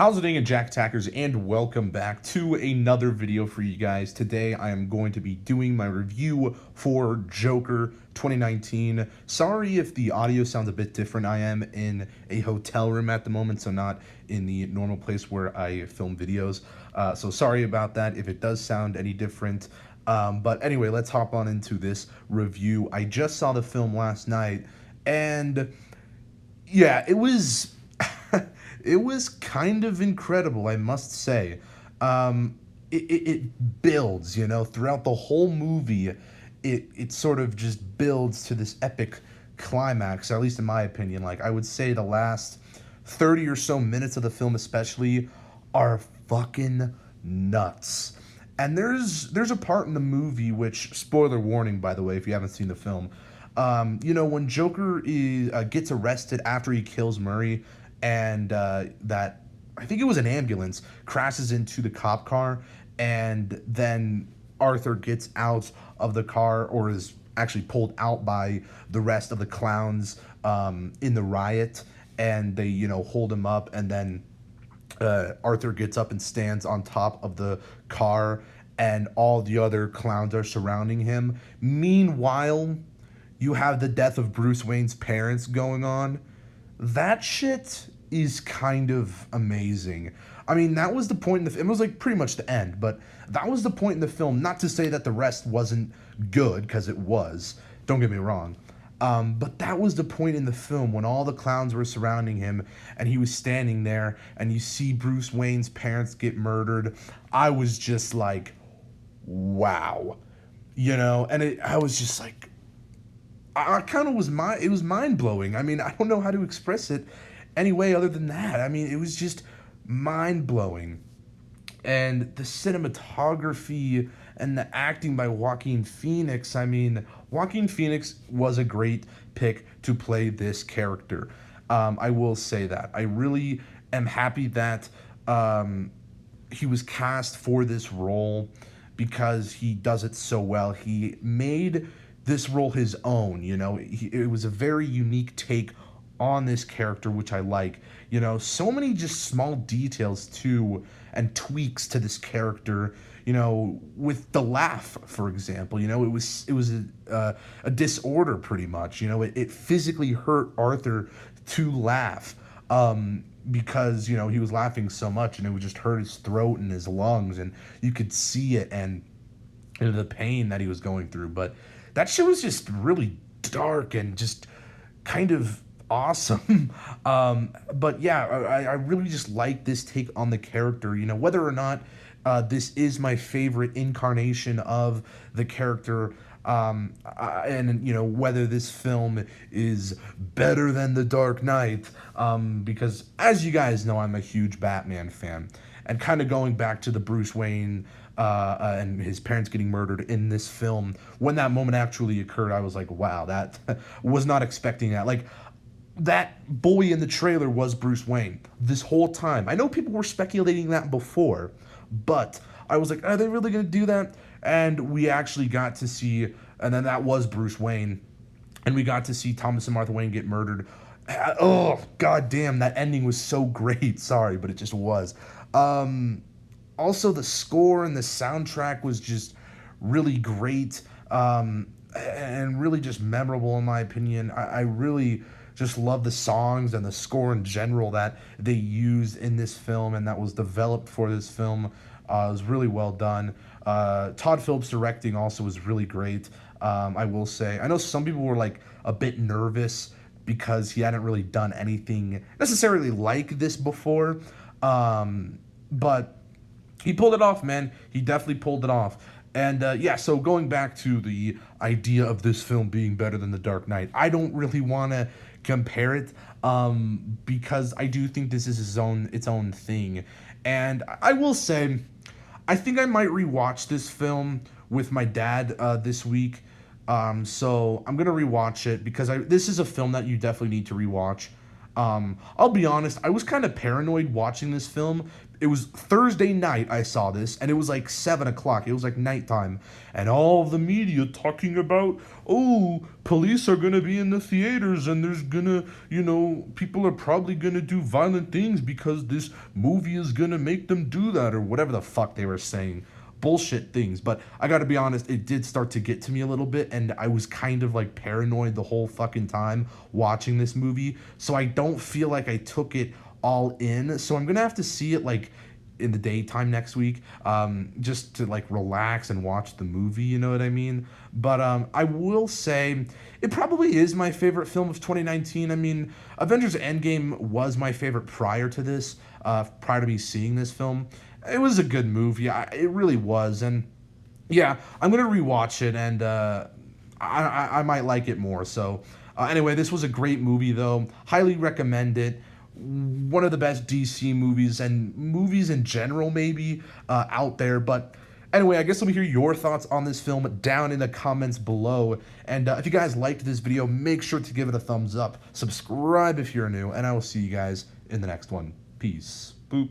How's it going, Jack Attackers, and welcome back to another video for you guys. Today I am going to be doing my review for Joker 2019. Sorry if the audio sounds a bit different. I am in a hotel room at the moment, so not in the normal place where I film videos. So sorry about that if it does sound any different. But anyway, let's hop on into this review. I just saw the film last night, and yeah, it was it was kind of incredible, I must say. It builds, throughout the whole movie. It sort of just builds to this epic climax, at least in my opinion. Like, I would say the last 30 or so minutes of the film especially are fucking nuts. And there's a part in the movie which, spoiler warning, by the way, if you haven't seen the film, when Joker gets arrested after he kills Murray, and that, I think it was an ambulance, crashes into the cop car, and then Arthur gets out of the car, or is actually pulled out by the rest of the clowns in the riot, and they, hold him up, and then Arthur gets up and stands on top of the car, and all the other clowns are surrounding him. Meanwhile, you have the death of Bruce Wayne's parents going on. That shit is kind of amazing. I mean, that was the point in the film. It was like pretty much the end, but that was the point in the film. Not to say that the rest wasn't good, because it was. Don't get me wrong. But that was the point in the film when all the clowns were surrounding him and he was standing there and you see Bruce Wayne's parents get murdered. I was just like, wow. And I was just like, I kind of it was mind blowing. I mean, I don't know how to express it any way other than that. I mean, it was just mind blowing. And the cinematography and the acting by Joaquin Phoenix. I mean, Joaquin Phoenix was a great pick to play this character. I will say that. I really am happy that he was cast for this role, because he does it so well. He made this role his own. It was a very unique take on this character, which I like. So many just small details too, and tweaks to this character. With the laugh, for example. It was a disorder, pretty much. It physically hurt Arthur to laugh, because he was laughing so much, and it would just hurt his throat and his lungs, and you could see it, and the pain that he was going through. But that shit was just really dark and just kind of awesome. But yeah, I really just like this take on the character. Whether or not this is my favorite incarnation of the character, and whether this film is better than The Dark Knight, because as you guys know, I'm a huge Batman fan, and kind of going back to the Bruce Wayne and his parents getting murdered in this film, when that moment actually occurred, I was like, wow, that was not expecting that. Like, that boy in the trailer was Bruce Wayne this whole time. I know people were speculating that before, but I was like, are they really going to do that? And we actually got to see, and then that was Bruce Wayne, and we got to see Thomas and Martha Wayne get murdered. Oh, god damn, that ending was so great. Sorry, but it just was. Also, the score and the soundtrack was just really great, and really just memorable, in my opinion. I really just love the songs and the score in general that they used in this film, and that was developed for this film. It was really well done. Todd Phillips' directing also was really great. I will say, I know some people were like a bit nervous because he hadn't really done anything necessarily like this before, but he pulled it off, man. He definitely pulled it off. And so going back to the idea of this film being better than The Dark Knight, I don't really want to compare it, because I do think this is its own thing. And I will say, I think I might rewatch this film with my dad this week. So I'm gonna rewatch it, because this is a film that you definitely need to rewatch. I'll be honest, I was kind of paranoid watching this film. It was Thursday night I saw this, and it was like 7 o'clock. It was like nighttime. And all of the media talking about, oh, police are gonna be in the theaters, and there's gonna, people are probably gonna do violent things because this movie is gonna make them do that, or whatever the fuck they were saying. Bullshit things. But I gotta be honest, it did start to get to me a little bit, and I was kind of like paranoid the whole fucking time watching this movie. So I don't feel like I took it all in. So I'm gonna have to see it like in the daytime next week, just to like relax and watch the movie, you know what I mean? But I will say it probably is my favorite film of 2019. I mean, Avengers Endgame was my favorite prior to this, prior to me seeing this film. It was a good movie. It really was, and yeah, I'm gonna rewatch it, and I might like it more. So anyway, this was a great movie, though. Highly recommend it. One of the best DC movies and movies in general, maybe out there. But anyway, I guess let me hear your thoughts on this film down in the comments below. And if you guys liked this video, make sure to give it a thumbs up. Subscribe if you're new, and I will see you guys in the next one. Peace. Boop.